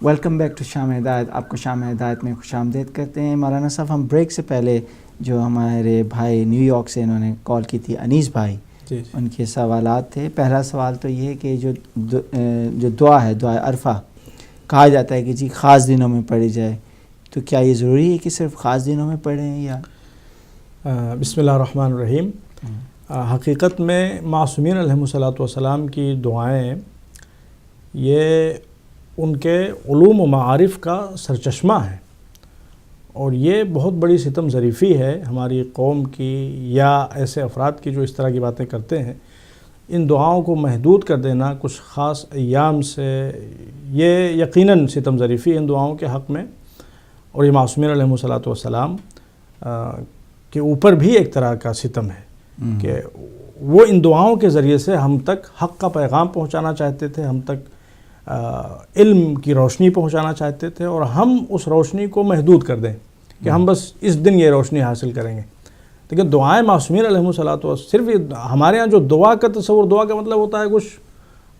Welcome back to شام ہدایت. آپ کو شام ہدایت میں خوش آمدید کرتے ہیں. مولانا صاحب, ہم بریک سے پہلے جو ہمارے بھائی نیو یارک سے انہوں نے کال کی تھی, انیس بھائی, ان کے سوالات تھے. پہلا سوال تو یہ ہے کہ جو دعا ہے, دعا عرفہ, کہا جاتا ہے کہ جی خاص دنوں میں پڑھی جائے, تو کیا یہ ضروری ہے کہ صرف خاص دنوں میں پڑھیں یا؟ بسم اللہ الرحمن الرحیم. حقیقت میں معصومین علیہم الصلاۃ والسلام کی دعائیں یہ ان کے علوم و معارف کا سرچشمہ ہے, اور یہ بہت بڑی ستم ظریفی ہے ہماری قوم کی یا ایسے افراد کی جو اس طرح کی باتیں کرتے ہیں. ان دعاؤں کو محدود کر دینا کچھ خاص ایام سے, یہ یقیناً ستم ظریفی ہے ان دعاؤں کے حق میں. اور یہ معصومین علیہم الصلاۃ والسلام کے اوپر بھی ایک طرح کا ستم ہے کہ وہ ان دعاؤں کے ذریعے سے ہم تک حق کا پیغام پہنچانا چاہتے تھے, ہم تک علم کی روشنی پہنچانا چاہتے تھے, اور ہم اس روشنی کو محدود کر دیں کہ ہم بس اس دن یہ روشنی حاصل کریں گے. لیکن دعائیں معصومین علیہم الصلاۃ والسلام, صرف ہمارے ہاں جو دعا کا تصور, دعا کا مطلب ہوتا ہے کچھ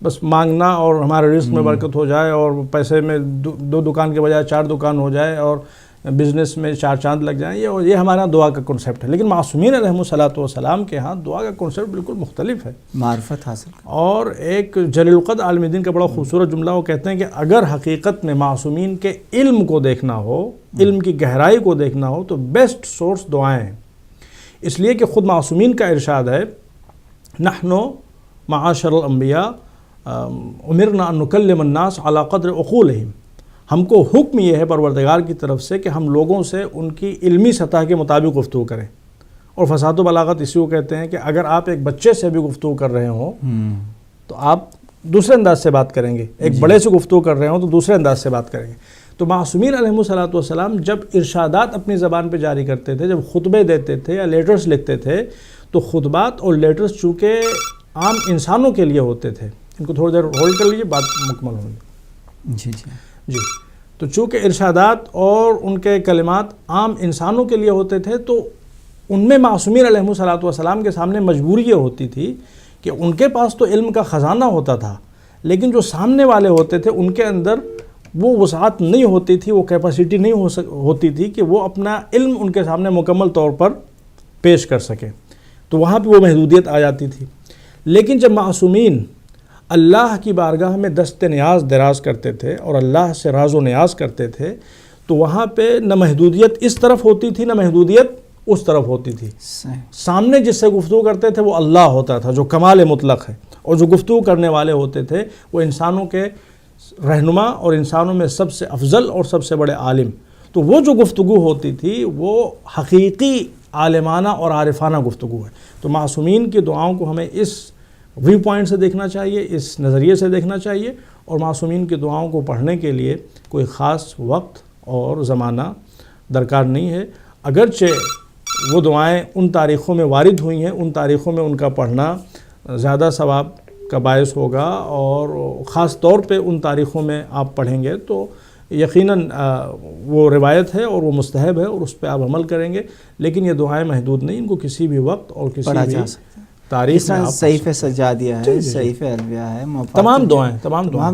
بس مانگنا اور ہمارے رزق میں برکت ہو جائے, اور پیسے میں دو دکان کے بجائے 4 دکان ہو جائے, اور بزنس میں 4 چاند لگ جائیں, یہ ہمارا دعا کا کنسیپٹ ہے. لیکن معصومین علیہم الصلاۃ والسلام کے ہاں دعا کا کنسیپٹ بالکل مختلف ہے, معرفت حاصل. اور ایک جلیل القدر عالم دین کا بڑا خوبصورت جملہ, وہ کہتے ہیں کہ اگر حقیقت میں معصومین کے علم کو دیکھنا ہو, علم کی گہرائی کو دیکھنا ہو, تو بیسٹ سورس دعائیں ہیں. اس لیے کہ خود معصومین کا ارشاد ہے, نحن معاشر الانبیاء امرنا ان نکلم الناس علی قدر عقولہم. ہم کو حکم یہ ہے پروردگار کی طرف سے کہ ہم لوگوں سے ان کی علمی سطح کے مطابق گفتگو کریں. اور فصاحت و بلاغت اسی کو کہتے ہیں کہ اگر آپ ایک بچے سے بھی گفتگو کر رہے ہوں تو آپ دوسرے انداز سے بات کریں گے, ایک بڑے سے گفتگو کر رہے ہوں تو دوسرے انداز سے بات کریں گے. تو معصومین علیہم الصلاۃ والسلام جب ارشادات اپنی زبان پہ جاری کرتے تھے, جب خطبے دیتے تھے یا لیٹرز لکھتے تھے, تو خطبات اور لیٹرز چونکہ عام انسانوں کے لیے ہوتے تھے, ان کو تھوڑی دیر ہولڈ کر لیجیے, بات مکمل ہوگی. جی تو چونکہ ارشادات اور ان کے کلمات عام انسانوں کے لیے ہوتے تھے, تو ان میں معصومین علیہم الصلاۃ والسلام کے سامنے مجبوری یہ ہوتی تھی کہ ان کے پاس تو علم کا خزانہ ہوتا تھا, لیکن جو سامنے والے ہوتے تھے ان کے اندر وہ وسعت نہیں ہوتی تھی, وہ کیپیسٹی نہیں ہوتی تھی کہ وہ اپنا علم ان کے سامنے مکمل طور پر پیش کر سکیں. تو وہاں پہ وہ محدودیت آ جاتی تھی. لیکن جب معصومین اللہ کی بارگاہ میں دست نیاز دراز کرتے تھے اور اللہ سے راز و نیاز کرتے تھے, تو وہاں پہ نہ محدودیت اس طرف ہوتی تھی, نہ محدودیت اس طرف ہوتی تھی. سامنے جس سے گفتگو کرتے تھے وہ اللہ ہوتا تھا, جو کمال مطلق ہے, اور جو گفتگو کرنے والے ہوتے تھے وہ انسانوں کے رہنما اور انسانوں میں سب سے افضل اور سب سے بڑے عالم. تو وہ جو گفتگو ہوتی تھی وہ حقیقی عالمانہ اور عارفانہ گفتگو ہے. تو معصومین کی دعاؤں کو ہمیں اس ویو پوائنٹ سے دیکھنا چاہیے, اس نظریے سے دیکھنا چاہیے, اور معصومین کی دعاؤں کو پڑھنے کے لیے کوئی خاص وقت اور زمانہ درکار نہیں ہے. اگرچہ وہ دعائیں ان تاریخوں میں وارد ہوئی ہیں, ان تاریخوں میں ان کا پڑھنا زیادہ ثواب کا باعث ہوگا, اور خاص طور پہ ان تاریخوں میں آپ پڑھیں گے تو یقیناً وہ روایت ہے اور وہ مستحب ہے, اور اس پہ آپ عمل کریں گے. لیکن یہ دعائیں محدود نہیں, ان کو کسی بھی وقت اور کسی بھی تاریخ میں صحیفہ سجادیہ ہے, صحیفہ الویہ ہے, تمام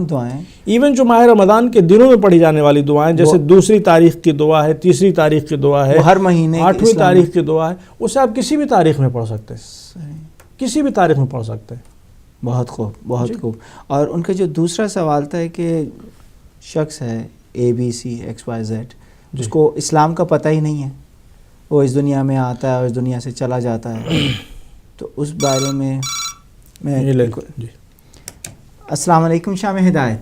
دعائیں ایون جو ماہ رمضان کے دنوں میں پڑھی جانے والی دعائیں, جیسے 2 تاریخ کی دعا ہے, 3 تاریخ کی دعا ہے, ہر مہینے 8ویں تاریخ کی دعا ہے, اسے آپ کسی بھی تاریخ میں پڑھ سکتے ہیں, کسی بھی تاریخ میں پڑھ سکتے ہیں. بہت خوب, بہت خوب. اور ان کا جو دوسرا سوال تھا کہ شخص ہے ABCXYZ, جس کو اسلام کا پتہ ہی نہیں ہے, وہ اس دنیا میں آتا ہے اور اس دنیا سے چلا جاتا ہے, تو اس بارے میں السلام علیکم شام ہدایت.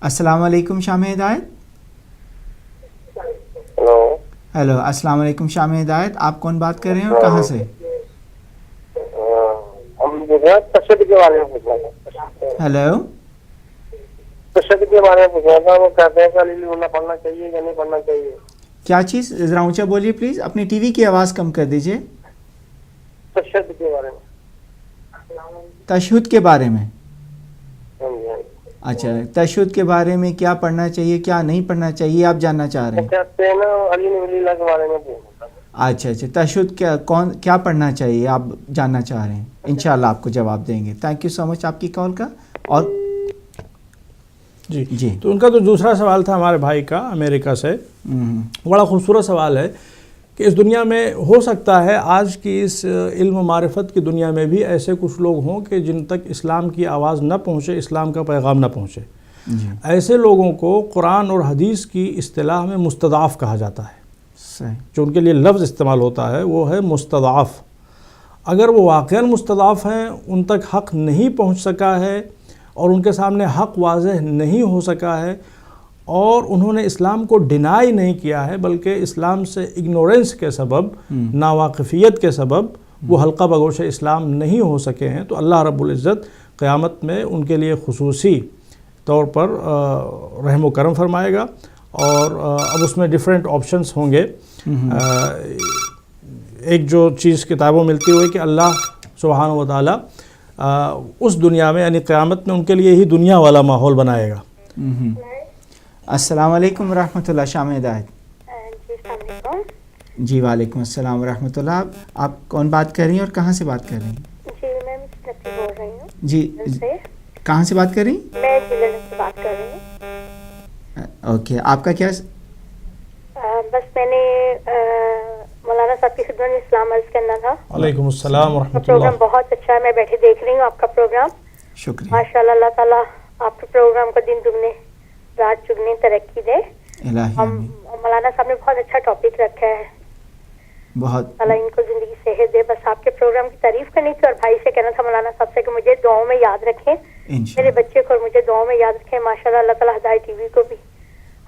السلام علیکم شام ہدایت. ہیلو, السلام علیکم شام ہدایت. آپ کون بات کر رہے ہیں اور کہاں سے؟ تشدد کے بارے میں پوچھنا تھا. ہیلو, تشدد کے بارے میں پوچھنا تھا. وہ کہتے ہیں کہ علی اللہ پڑھنا چاہیے یا نہیں پڑھنا چاہیے؟ کیا چیز؟ ذرا اونچا بولیے پلیز, اپنی ٹی وی کی آواز کم کر دیجیے. تشدد کے بارے میں. تشہد کے بارے میں. اچھا, تشہد کے بارے میں کیا پڑھنا چاہیے کیا نہیں پڑھنا چاہیے آپ جاننا چاہ رہے ہیں؟ کہتے ہیں نا علی ولی اللہ کے بارے میں پوچھنا. اچھا, تشہد کیا پڑھنا چاہیے آپ جاننا چاہ رہے ہیں. انشاءاللہ آپ کو جواب دیں گے. تھینک یو سو مچ آپ کی کال کا. اور جی جی تو ان کا جو دوسرا سوال تھا ہمارے بھائی کا امریکہ سے، بڑا خوبصورت سوال ہے کہ اس دنیا میں ہو سکتا ہے آج کی اس علم و معرفت کی دنیا میں بھی ایسے کچھ لوگ ہوں کہ جن تک اسلام کی آواز نہ پہنچے، اسلام کا پیغام نہ پہنچے. جی ایسے لوگوں کو قرآن اور حدیث کی اصطلاح میں مستضعف کہا جاتا ہے. صحیح. جو ان کے لیے لفظ استعمال ہوتا ہے وہ ہے مستضعف. اگر وہ واقعاً مستضعف ہیں، ان تک حق نہیں پہنچ سکا ہے اور ان کے سامنے حق واضح نہیں ہو سکا ہے اور انہوں نے اسلام کو ڈینائی نہیں کیا ہے بلکہ اسلام سے اگنورنس کے سبب، ناواقفیت کے سبب وہ حلقہ بگوش اسلام نہیں ہو سکے ہیں، تو اللہ رب العزت قیامت میں ان کے لیے خصوصی طور پر رحم و کرم فرمائے گا. اور اب اس میں ڈیفرنٹ آپشنس ہوں گے. ایک جو چیز کتابوں ملتی ہوئی کہ اللہ سبحانہ و تعالیٰ اس دنیا میں یعنی قیامت میں ان کے لیے ہی دنیا والا ماحول بنائے گا. السلام علیکم ورحمۃ اللہ. شام ہدایت. جی السلام علیکم. جی وعلیکم السلام ورحمۃ اللہ. آپ کون بات کر رہی ہیں اور کہاں سے بات کر رہی ہیں؟ جی میں لکی بول رہی ہوں. جی کہاں سے بات کر رہی ہیں؟ میں ضلع سے بات کر رہی ہوں. اوکے، آپ کا کیا؟ بس میں نے مولانا صاحب کی خدمت میں اسلام عرض کرنا تھا. وعلیکم السلام ورحمۃ پروگرام اللہ. بہت اچھا ہے، میں بیٹھے دیکھ رہی ہوں آپ کا پروگرام. شکریہ. ماشاء اللہ، اللہ تعالیٰ آپ کے پروگرام کو دن دگنے رات چگنے ترقی دے. الہی ہم آمین. مولانا صاحب نے بہت اچھا ٹاپک رکھا ہے، بہت اللہ ان کو زندگی صحت دے. بس آپ کے پروگرام کی تعریف کرنی تھی اور بھائی سے کہنا تھا مولانا صاحب سے کہ مجھے دعاؤں میں یاد رکھیں، میرے انشاءاللہ. بچے کو اور مجھے دعاؤں میں یاد رکھیں. ماشاء اللہ، اللہ تعالیٰ ہدایت ٹی وی کو بھی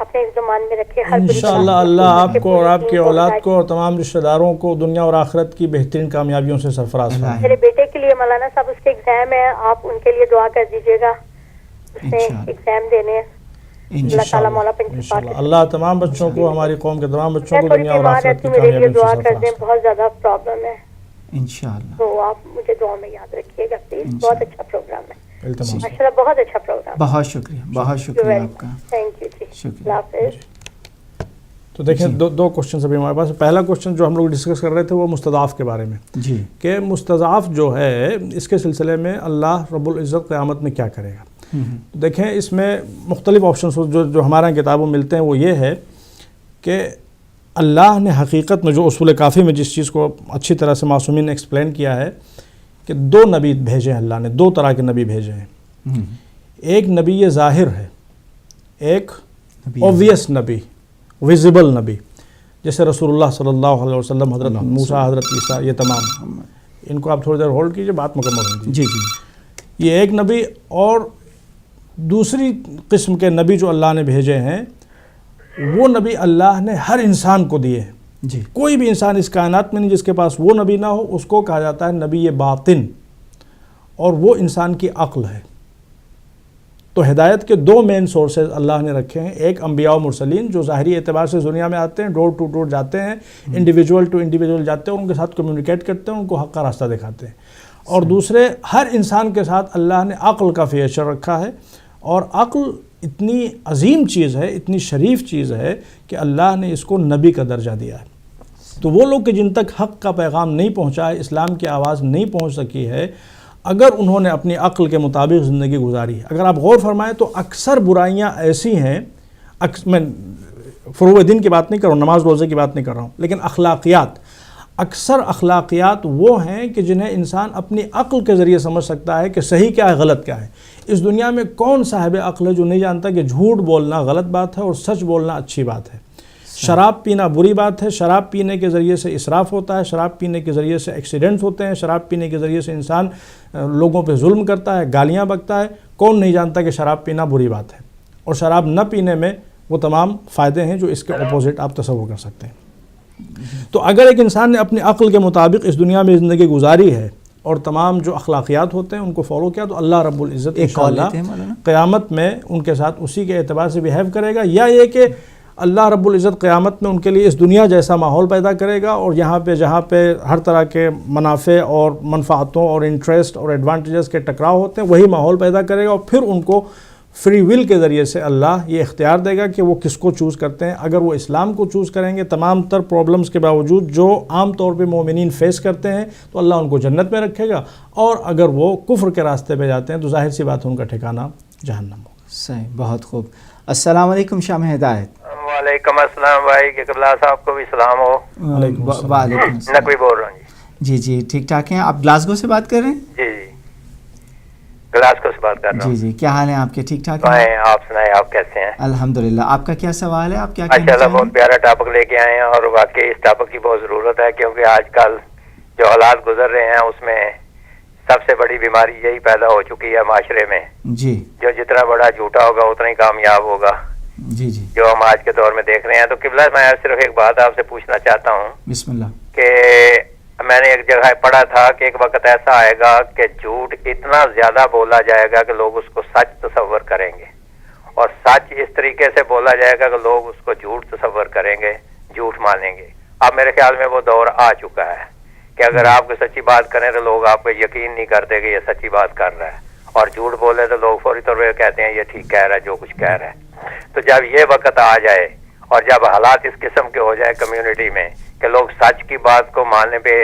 اپنے زمان میں رکھے. ہر انشاءاللہ اللہ آپ کو اور آپ کی اولاد کو اور تمام رشتہ داروں کو دنیا اور آخرت کی بہترین کامیابیوں سے سرفراز فرمائے. میرے بیٹے کے لیے مولانا صاحب اس کے ایگزام ہے، آپ ان کے لیے دعا کر دیجیے گا، اس نے انشاءاللہ. ایگزام دینے ہیں. اللہ تعالیٰ مولا انشاءاللہ اللہ تمام بچوں کو، ہماری قوم کے تمام بچوں میں کو تھوڑی دنیا اور بیمار آخرت رہتی کی ہوں، میرے لیے کامیابیوں دعا سے کر دیں، سرفراز. بہت زیادہ پرابلم ہے، انشاءاللہ. تو آپ مجھے دعا میں یاد رکھیے گا پلیز. بہت اچھا پروگرام ہے التماس. ماشاء اللہ، بہت اچھا پروگرام. بہت شکریہ، بہت شکریہ آپ کا. تھینک یو جی. شکریہ. اللہ حافظ. تو دیکھیں دو کوشچنز ابھی ہمارے پاس. پہلا کوشچن جو ہم لوگ ڈسکس کر رہے تھے وہ مستضعف کے بارے میں، جی کہ مستضعف جو ہے اس کے سلسلے میں اللہ رب العزت قیامت میں کیا کرے گا. دیکھیں اس میں مختلف آپشنز جو ہمارے یہاں کتابوں ملتے ہیں وہ یہ ہے کہ اللہ نے حقیقت میں جو اصول کافی میں جس چیز کو اچھی طرح سے معصومین نے ایکسپلین کیا ہے کہ دو نبی بھیجے ہیں اللہ نے، دو طرح کے نبی بھیجے ہیں. ایک نبی یہ ظاہر ہے، ایک اوبویس نبی، ویزیبل نبی، جیسے رسول اللہ صلی اللہ علیہ وسلم، حضرت موسیٰ، حضرت عیسیٰ، یہ تمام. ان کو آپ تھوڑی دیر ہولڈ کیجئے، بات مکمل ہوگی. جی جی. یہ ایک نبی. اور دوسری قسم کے نبی جو اللہ نے بھیجے ہیں وہ نبی اللہ نے ہر انسان کو دیے ہیں. جی کوئی بھی انسان اس کائنات میں نہیں جس کے پاس وہ نبی نہ ہو، اس کو کہا جاتا ہے نبی باطن، اور وہ انسان کی عقل ہے. تو ہدایت کے دو مین سورسز اللہ نے رکھے ہیں. ایک انبیاء و مرسلین جو ظاہری اعتبار سے دنیا میں آتے ہیں، ڈور ٹو ڈور جاتے ہیں، انڈیویجول ٹو انڈیویجول جاتے ہیں، ان کے ساتھ کمیونیکیٹ کرتے ہیں، ان کو حق کا راستہ دکھاتے ہیں. اور دوسرے ہر انسان کے ساتھ اللہ نے عقل کا فیچر رکھا ہے. اور عقل اتنی عظیم چیز ہے، اتنی شریف چیز ہے کہ اللہ نے اس کو نبی کا درجہ دیا ہے. تو وہ لوگ کہ جن تک حق کا پیغام نہیں پہنچا ہے، اسلام کی آواز نہیں پہنچ سکی ہے، اگر انہوں نے اپنی عقل کے مطابق زندگی گزاری ہے. اگر آپ غور فرمائیں تو اکثر برائیاں ایسی ہیں، میں فروغ دین کی بات نہیں کر رہا ہوں، نماز روزے کی بات نہیں کر رہا ہوں، لیکن اخلاقیات، اکثر اخلاقیات وہ ہیں کہ جنہیں انسان اپنی عقل کے ذریعے سمجھ سکتا ہے کہ صحیح کیا ہے، غلط کیا ہے. اس دنیا میں کون صاحب عقل ہے جو نہیں جانتا کہ جھوٹ بولنا غلط بات ہے اور سچ بولنا اچھی بات ہے. شراب پینا بری بات ہے، شراب پینے کے ذریعے سے اسراف ہوتا ہے، شراب پینے کے ذریعے سے ایکسیڈنٹ ہوتے ہیں، شراب پینے کے ذریعے سے انسان لوگوں پہ ظلم کرتا ہے، گالیاں بکتا ہے. کون نہیں جانتا کہ شراب پینا بری بات ہے، اور شراب نہ پینے میں وہ تمام فائدے ہیں جو اس کے اپوزٹ آپ تصور کر سکتے ہیں. تو اگر ایک انسان نے اپنی عقل کے مطابق اس دنیا میں زندگی گزاری ہے اور تمام جو اخلاقیات ہوتے ہیں ان کو فالو کیا، تو اللہ رب العزت انشاءاللہ قیامت میں ان کے ساتھ اسی کے اعتبار سے بیہیو کرے گا. یا یہ کہ اللہ رب العزت قیامت میں ان کے لیے اس دنیا جیسا ماحول پیدا کرے گا، اور یہاں پہ جہاں پہ ہر طرح کے منافع اور منفعتوں اور انٹرسٹ اور ایڈوانٹیجز کے ٹکراؤ ہوتے ہیں وہی ماحول پیدا کرے گا. اور پھر ان کو فری ول کے ذریعے سے اللہ یہ اختیار دے گا کہ وہ کس کو چوز کرتے ہیں. اگر وہ اسلام کو چوز کریں گے تمام تر پرابلمز کے باوجود جو عام طور پہ مومنین فیس کرتے ہیں، تو اللہ ان کو جنت میں رکھے گا. اور اگر وہ کفر کے راستے پہ جاتے ہیں تو ظاہر سی بات ہے ان کا ٹھکانہ جہنم ہوگا. صحیح، بہت خوب. السلام علیکم شام ہدایت. وعلیکم السلام بھائی کہ قبلہ صاحب کو بھی سلام ہو. وعلیکم السلام. وعلیکم السلام. نقوی بول رہا ہوں جی. جی جی ٹھیک ٹھاک ہیں. آپ گلاسگو سے بات کر رہے ہیں؟ جی جی گلاسکو سے بات کر رہا ہوں. جی جی کیا حال ہیں آپ کے؟ ٹھیک ٹھاک ہیں؟ بھائی آپ سنائیں آپ کیسے ہیں؟ الحمدللہ. آپ کا کیا سوال ہے؟ آپ کیا کہنا ماشاء اللہ چاہیں بہت گے؟ پیارا ٹاپک لے کے آئے ہیں اور واقعی اس ٹاپک کی بہت ضرورت ہے کیونکہ آج کل جو حالات گزر رہے ہیں اس میں سب سے بڑی بیماری یہی پیدا ہو چکی ہے معاشرے میں. جی جو جتنا بڑا جھوٹا ہوگا اتنا ہی کامیاب ہوگا، جی جی جو ہم آج کے دور میں دیکھ رہے ہیں. تو قبلہ میں صرف ایک بات آپ سے پوچھنا چاہتا ہوں بسم اللہ. کہ میں نے ایک جگہ پڑھا تھا کہ ایک وقت ایسا آئے گا کہ جھوٹ اتنا زیادہ بولا جائے گا کہ لوگ اس کو سچ تصور کریں گے، اور سچ اس طریقے سے بولا جائے گا کہ لوگ اس کو جھوٹ تصور کریں گے، جھوٹ مانیں گے. اب میرے خیال میں وہ دور آ چکا ہے کہ اگر آپ کو سچی بات کریں تو لوگ آپ کو یقین نہیں کرتے کہ یہ سچی بات کر رہا ہے، اور جھوٹ بولے تو لوگ فوری طور پہ کہتے ہیں یہ ٹھیک کہہ رہا ہے جو کچھ کہہ رہا ہے. تو جب یہ وقت آ جائے اور جب حالات اس قسم کے ہو جائے کمیونٹی میں کہ لوگ سچ کی بات کو ماننے پہ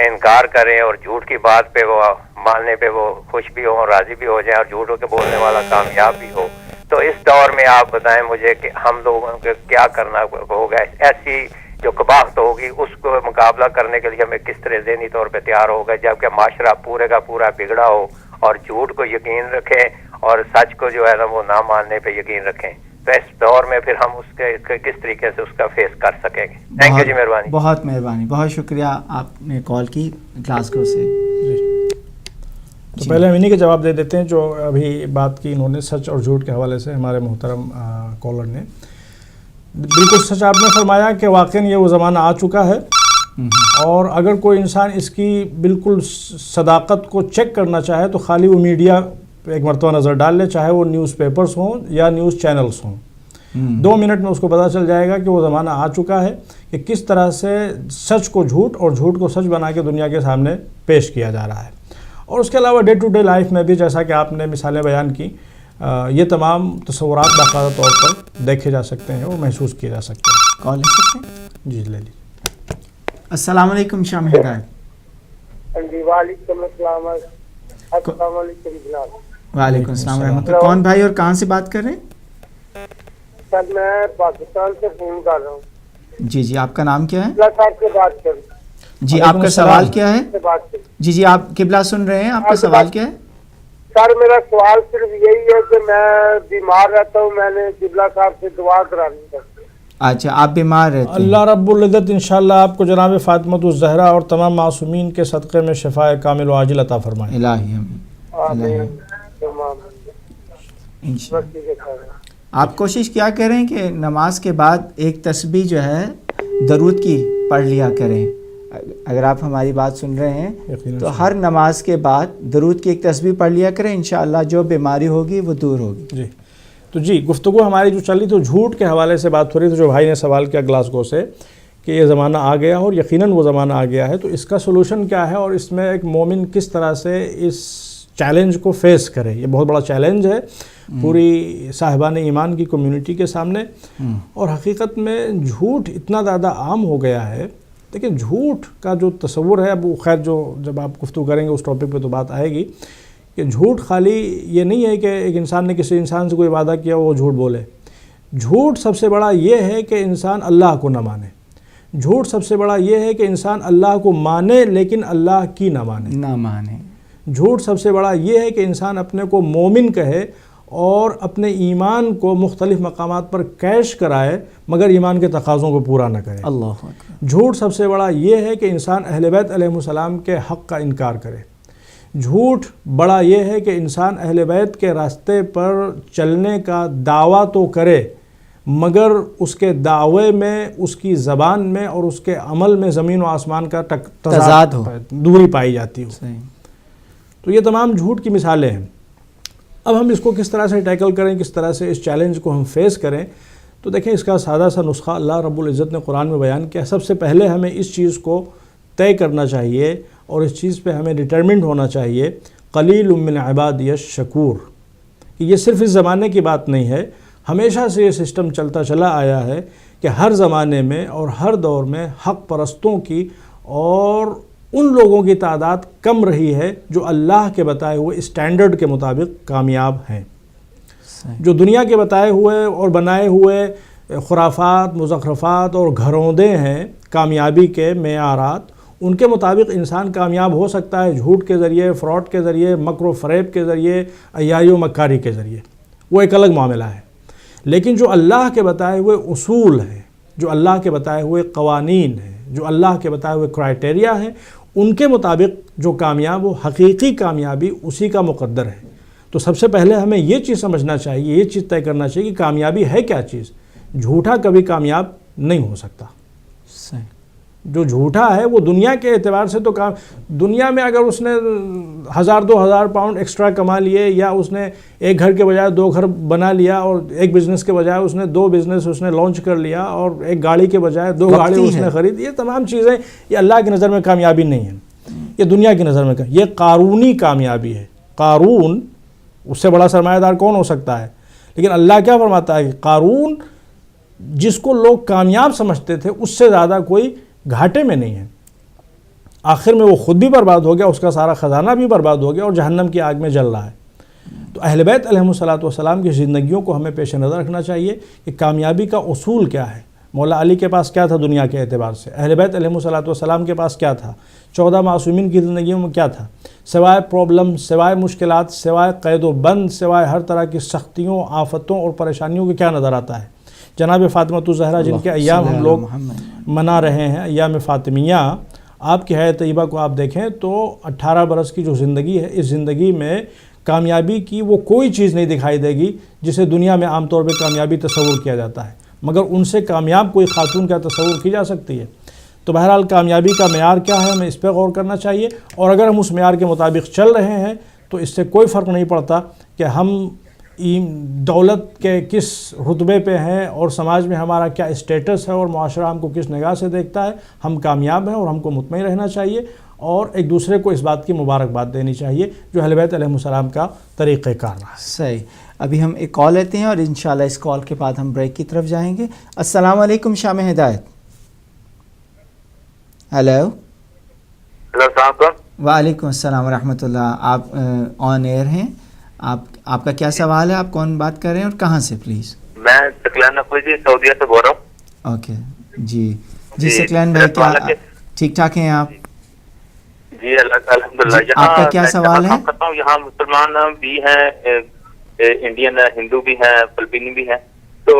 انکار کریں اور جھوٹ کی بات پہ وہ ماننے پہ وہ خوش بھی ہوں اور راضی بھی ہو جائیں اور جھوٹوں کے بولنے والا کامیاب بھی ہو، تو اس دور میں آپ بتائیں مجھے کہ ہم لوگوں کو کیا کرنا ہوگا؟ ایسی جو قباحت ہوگی اس کو مقابلہ کرنے کے لیے ہمیں کس طرح ذہنی طور پہ تیار ہوگا جبکہ معاشرہ پورے کا پورا بگڑا ہو اور جھوٹ کو یقین رکھیں اور سچ کو جو ہے نا وہ نہ ماننے پہ یقین رکھیں. تو اس دور میں پھر ہم اس کے کس طریقے سے اس کا فیس کر سکیں گے؟ تھینک یو جی، مہربانی. بہت مہربانی، بہت شکریہ آپ نے کال کی گلاسگو سے. تو پہلے ہم انہی کے جواب دے دیتے ہیں جو ابھی بات کی انہوں نے سچ اور جھوٹ کے حوالے سے. ہمارے محترم کالر نے بالکل سچ آپ نے فرمایا کہ واقعاً یہ وہ زمانہ آ چکا ہے، اور اگر کوئی انسان اس کی بالکل صداقت کو چیک کرنا چاہے تو خالی وہ میڈیا پہ ایک مرتبہ نظر ڈال لے، چاہے وہ نیوز پیپرز ہوں یا نیوز چینلز ہوں. 2 منٹ میں اس کو پتہ چل جائے گا کہ وہ زمانہ آ چکا ہے کہ کس طرح سے سچ کو جھوٹ اور جھوٹ کو سچ بنا کے دنیا کے سامنے پیش کیا جا رہا ہے. اور اس کے علاوہ ڈے ٹو ڈے لائف میں بھی جیسا کہ آپ نے مثالیں بیان کی، یہ تمام تصورات باقاعدہ طور پر دیکھے جا سکتے ہیں اور محسوس کیے جا سکتے ہیں. کال لے سکتے ہیں؟ جی لے لیجیے. السلام علیکم شام ہدایت. جی وعلیکم السلام. السلام علیکم جناب. وعلیکم السلام ورحمۃ اللہ. کون بھائی اور کہاں سے بات کر رہے ہیں؟ سر میں پاکستان سے فون کر رہا ہوں. جی جی آپ کا نام کیا ہے؟ قبلہ صاحب سے بات کر. جی آپ کا سوال کیا ہے؟ جی جی آپ قبلہ سن رہے ہیں، آپ کا سوال کیا ہے؟ سر میرا سوال صرف یہی ہے کہ میں بیمار رہتا ہوں، میں نے قبلہ صاحب سے دعا کرانی ہے. اچھا آپ بیمار رہتے ہیں؟ اللہ رب العزت انشاءاللہ آپ کو جناب فاطمۃ الزہرا اور تمام معصومین کے صدقے میں شفاء کامل و عاجل عطا فرمائے. الہی آمین. آپ کوشش کیا کریں کہ نماز کے بعد ایک تسبیح جو ہے درود کی پڑھ لیا کریں. اگر آپ ہماری بات سن رہے ہیں تو ہر نماز کے بعد درود کی ایک تسبیح پڑھ لیا کریں، انشاءاللہ جو بیماری ہوگی وہ دور ہوگی. جی تو جی گفتگو ہماری جو چل رہی تو جھوٹ کے حوالے سے بات ہو رہی تھی. جو بھائی نے سوال کیا گلاسگو سے کہ یہ زمانہ آ گیا اور یقیناً وہ زمانہ آ گیا ہے، تو اس کا سولوشن کیا ہے اور اس میں ایک مومن کس طرح سے اس چیلنج کو فیس کرے. یہ بہت بڑا چیلنج ہے پوری صاحبان ایمان کی کمیونٹی کے سامنے، اور حقیقت میں جھوٹ اتنا زیادہ عام ہو گیا ہے. لیکن جھوٹ کا جو تصور ہے، اب خیر جو جب آپ گفتگو کریں گے اس ٹاپک پہ تو بات آئے گی کہ جھوٹ خالی یہ نہیں ہے کہ ایک انسان نے کسی انسان سے کوئی وعدہ کیا وہ جھوٹ بولے. جھوٹ سب سے بڑا یہ ہے کہ انسان اللہ کو نہ مانے. جھوٹ سب سے بڑا یہ ہے کہ انسان اللہ کو مانے لیکن اللہ کی نہ مانے. جھوٹ سب سے بڑا یہ ہے کہ انسان اپنے کو مومن کہے اور اپنے ایمان کو مختلف مقامات پر کیش کرائے مگر ایمان کے تقاضوں کو پورا نہ کرے. اللہ اکبر. جھوٹ سب سے بڑا یہ ہے کہ انسان اہل بیت علیہ السلام کے حق کا انکار کرے. جھوٹ بڑا یہ ہے کہ انسان اہل بیت کے راستے پر چلنے کا دعویٰ تو کرے مگر اس کے دعوے میں، اس کی زبان میں اور اس کے عمل میں زمین و آسمان کا تضاد ہو، دوری پائی جاتی ہو. تو یہ تمام جھوٹ کی مثالیں ہیں. اب ہم اس کو کس طرح سے ٹیکل کریں، کس طرح سے اس چیلنج کو ہم فیس کریں، تو دیکھیں اس کا سادہ سا نسخہ اللہ رب العزت نے قرآن میں بیان کیا. سب سے پہلے ہمیں اس چیز کو طے کرنا چاہیے اور اس چیز پہ ہمیں ڈٹرمنٹ ہونا چاہیے قلیل من عبادی الشکور، کہ یہ صرف اس زمانے کی بات نہیں ہے. ہمیشہ سے یہ سسٹم چلتا چلا آیا ہے کہ ہر زمانے میں اور ہر دور میں حق پرستوں کی اور ان لوگوں کی تعداد کم رہی ہے جو اللہ کے بتائے ہوئے اسٹینڈرڈ کے مطابق کامیاب ہیں. جو دنیا کے بتائے ہوئے اور بنائے ہوئے خرافات، مزخرفات اور گھروندے ہیں کامیابی کے معیارات، ان کے مطابق انسان کامیاب ہو سکتا ہے جھوٹ کے ذریعے، فراڈ کے ذریعے، مکر و فریب کے ذریعے، عیاری و مکاری کے ذریعے، وہ ایک الگ معاملہ ہے۔ لیکن جو اللہ کے بتائے ہوئے اصول ہیں، جو اللہ کے بتائے ہوئے قوانین ہیں، جو اللہ کے بتائے ہوئے کرائٹیریا ہیں، ان کے مطابق جو کامیاب ہو، حقیقی کامیابی اسی کا مقدر ہے۔ تو سب سے پہلے ہمیں یہ چیز سمجھنا چاہیے، یہ چیز طے کرنا چاہیے کہ کامیابی ہے کیا چیز۔ جھوٹا کبھی کامیاب نہیں ہو سکتا۔ صحیح۔ جو جھوٹا ہے وہ دنیا کے اعتبار سے تو دنیا میں اگر اس نے 1000-2000 پاؤنڈ ایکسٹرا کما لیے، یا اس نے ایک گھر کے بجائے 2 گھر بنا لیا، اور ایک بزنس کے بجائے اس نے 2 بزنس اس نے لانچ کر لیا، اور ایک گاڑی کے بجائے 2 گاڑی اس نے خرید، یہ تمام چیزیں یہ اللہ کی نظر میں کامیابی نہیں ہے، یہ دنیا کی نظر میں یہ قارونی کامیابی ہے۔ قارون، اس سے بڑا سرمایہ دار کون ہو سکتا ہے؟ لیکن اللہ کیا فرماتا ہے کہ قارون جس کو لوگ کامیاب سمجھتے تھے اس سے زیادہ کوئی گھاٹے میں نہیں ہے، آخر میں وہ خود بھی برباد ہو گیا، اس کا سارا خزانہ بھی برباد ہو گیا، اور جہنم کی آگ میں جل رہا ہے۔ تو اہل بیت علیہ الصلوۃ کی زندگیوں کو ہمیں پیش نظر رکھنا چاہیے کہ کامیابی کا اصول کیا ہے۔ مولا علی کے پاس کیا تھا دنیا کے اعتبار سے، اہل بیت علیہ الصلوۃ کے پاس کیا تھا، 14 معصومین کی زندگیوں میں کیا تھا، سوائے پرابلم، سوائے مشکلات، سوائے قید و بند، سوائے ہر طرح کی سختیوں، آفتوں اور پریشانیوں کے کیا نظر آتا ہے؟ جناب فاطمہ الزہرا جن کے ایام ہم لوگ منا رہے ہیں، ایام فاطمیہ، آپ کی حیات طیبہ کو آپ دیکھیں تو 18 برس کی جو زندگی ہے، اس زندگی میں کامیابی کی وہ کوئی چیز نہیں دکھائی دے گی جسے دنیا میں عام طور پہ کامیابی تصور کیا جاتا ہے، مگر ان سے کامیاب کوئی خاتون کا تصور کی جا سکتی ہے۔ تو بہرحال کامیابی کا معیار کیا ہے، ہمیں اس پہ غور کرنا چاہیے، اور اگر ہم اس معیار کے مطابق چل رہے ہیں تو اس سے کوئی فرق نہیں پڑتا کہ ہم دولت کے کس رتبے پہ ہیں، اور سماج میں ہمارا کیا اسٹیٹس ہے، اور معاشرہ ہم کو کس نگاہ سے دیکھتا ہے۔ ہم کامیاب ہیں اور ہم کو مطمئن رہنا چاہیے، اور ایک دوسرے کو اس بات کی مبارکباد دینی چاہیے جو اہل بیت علیہ السلام کا طریقہ کار رہا ہے۔ صحیح۔ ابھی ہم ایک کال لیتے ہیں، اور انشاءاللہ اس کال کے بعد ہم بریک کی طرف جائیں گے۔ السلام علیکم شام ہدایت۔ ہیلو۔ ہلو، السلام علیکم۔ وعلیکم السلام ورحمۃ اللہ۔ آپ آن ایئر ہیں، آپ کا کیا سوال ہے؟ آپ کون بات کر رہے ہیں اور کہاں سے پلیز؟ میں سکلین نقوی جی سعودیہ سے بول رہا ہوں۔ اوکے جی سکلین بھائی، کیا ٹھیک ٹھاک ہیں آپ؟ جی الحمدللہ۔ آپ کا کیا سوال ہے؟ یہاں مسلمان بھی ہیں، انڈین ہندو بھی ہیں، فلپینی بھی ہیں، تو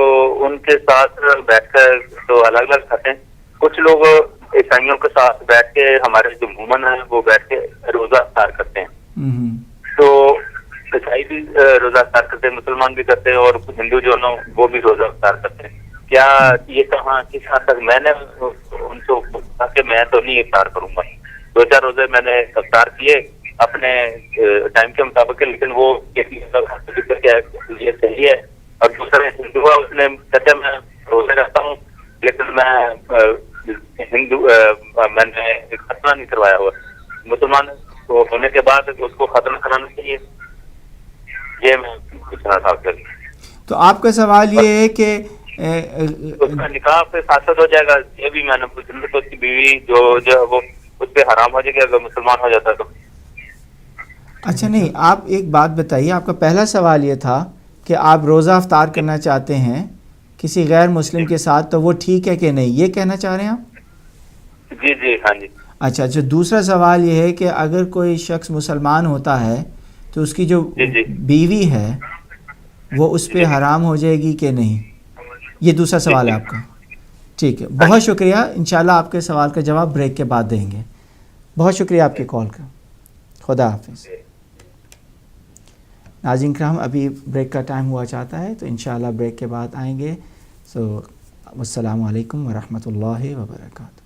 ان کے ساتھ بیٹھ کر تو الگ الگ کھاتے ہیں۔ کچھ لوگ عیسائیوں کے ساتھ بیٹھ کے، ہمارے جو مومن ہیں وہ بیٹھ کے روزہ افطار کرتے ہیں۔ تو عیسائی بھی روزہ افطار کرتے ہیں، مسلمان بھی کرتے ہیں، اور ہندو جو نا وہ بھی روزہ افطار کرتے ہیں۔ کیا یہ کہاں کس حد تک؟ میں نے ان سے کہا کہ میں تو نہیں افطار کروں گا، 2-4 روزے میں نے افطار کیے اپنے ٹائم کے مطابق، لیکن وہ یہ صحیح ہے۔ اور دوسرے ہندو ہے، اس نے کہتے میں روزے رکھتا ہوں لیکن میں نے ختنہ نہیں کروایا ہوا۔ مسلمان ہونے کے بعد اس کو ختنہ کرانا چاہیے، یہ میں پوچھنا تھا آپ سے۔ تو آپ کا سوال یہ ہے کہ اس کا نکاح پہ ساتھ ہو جائے گا؟ یہ بھی میں نے پوچھنا تو اس کی بیوی جو وہ اس پہ حرام ہو جائے گی اگر مسلمان ہو جاتا تو؟ اچھا نہیں، آپ ایک بات بتائیے، آپ کا پہلا سوال یہ تھا کہ آپ روزہ افطار کرنا چاہتے ہیں کسی غیر مسلم کے ساتھ، تو وہ ٹھیک ہے کہ نہیں، یہ کہنا چاہ رہے ہیں آپ؟ جی ہاں جی۔ اچھا، جو دوسرا سوال یہ ہے کہ اگر کوئی شخص مسلمان ہوتا ہے تو اس کی جو بیوی ہے وہ اس پہ حرام ہو جائے گی کہ نہیں، یہ دوسرا سوال ہے آپ کا؟ ٹھیک ہے، بہت شکریہ، انشاءاللہ آپ کے سوال کا جواب بریک کے بعد دیں گے۔ بہت شکریہ آپ کی کال کا، خدا حافظ۔ ناظرین کرام، ابھی بریک کا ٹائم ہوا چاہتا ہے تو انشاءاللہ بریک کے بعد آئیں گے۔ السلام علیکم ورحمۃ اللہ وبرکاتہ۔